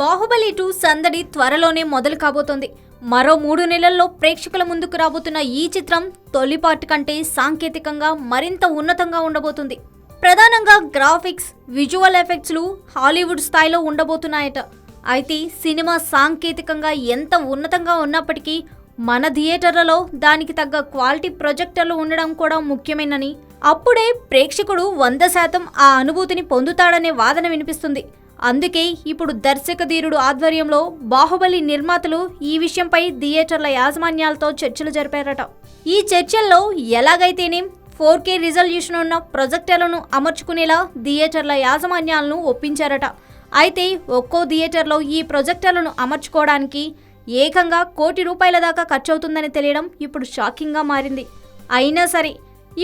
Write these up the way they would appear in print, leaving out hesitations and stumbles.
బాహుబలి 2 సందడి త్వరలోనే మొదలు కాబోతోంది. మరో 3 నెలల్లో ప్రేక్షకుల ముందుకు రాబోతున్న ఈ చిత్రం తొలి పార్ట్ కంటే సాంకేతికంగా మరింత ఉన్నతంగా ఉండబోతుంది. ప్రధానంగా గ్రాఫిక్స్, విజువల్ ఎఫెక్ట్స్లు హాలీవుడ్ స్థాయిలో ఉండబోతున్నాయట. అయితే సినిమా సాంకేతికంగా ఎంత ఉన్నతంగా ఉన్నప్పటికీ మన థియేటర్లలో దానికి తగ్గ క్వాలిటీ ప్రొజెక్టర్లు ఉండడం కూడా ముఖ్యమేనని, అప్పుడే ప్రేక్షకుడు 100% ఆ అనుభూతిని పొందుతాడనే వాదన వినిపిస్తుంది. అందుకే ఇప్పుడు దర్శకధీరుడు ఆధ్వర్యంలో బాహుబలి నిర్మాతలు ఈ విషయంపై థియేటర్ల యాజమాన్యాలతో చర్చలు జరిపారట. ఈ చర్చల్లో ఎలాగైతేనే 4K రిజల్యూషన్ ఉన్న ప్రొజెక్టర్లను అమర్చుకునేలా థియేటర్ల యాజమాన్యాలను ఒప్పించారట. అయితే ఒక్కో థియేటర్లో ఈ ప్రొజెక్టర్లను అమర్చుకోవడానికి ఏకంగా ₹1,00,00,000 దాకా ఖర్చవుతుందని తెలియడం ఇప్పుడు షాకింగ్గా మారింది. అయినా సరే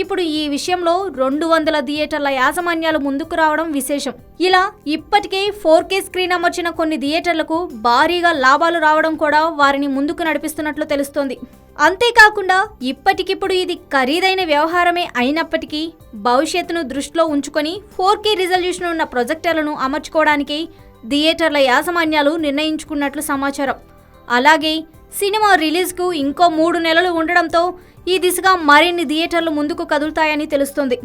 ఇప్పుడు ఈ విషయంలో 200 థియేటర్ల యాజమాన్యాలు ముందుకు రావడం విశేషం. ఇలా ఇప్పటికే 4K స్క్రీన్ అమర్చిన కొన్ని థియేటర్లకు భారీగా లాభాలు రావడం కూడా వారిని ముందుకు నడిపిస్తున్నట్లు తెలుస్తోంది. అంతేకాకుండా ఇప్పటికిప్పుడు ఇది ఖరీదైన వ్యవహారమే అయినప్పటికీ భవిష్యత్తును దృష్టిలో ఉంచుకొని 4K రిజల్యూషన్ ఉన్న ప్రొజెక్టర్లను అమర్చుకోవడానికి థియేటర్ల యాజమాన్యాలు నిర్ణయించుకున్నట్లు సమాచారం. అలాగే సినిమా రిలీజ్కు ఇంకో 3 నెలలు ఉండడంతో ఈ దిశగా మరిన్ని థియేటర్లు ముందుకు కదులుతాయని తెలుస్తోంది.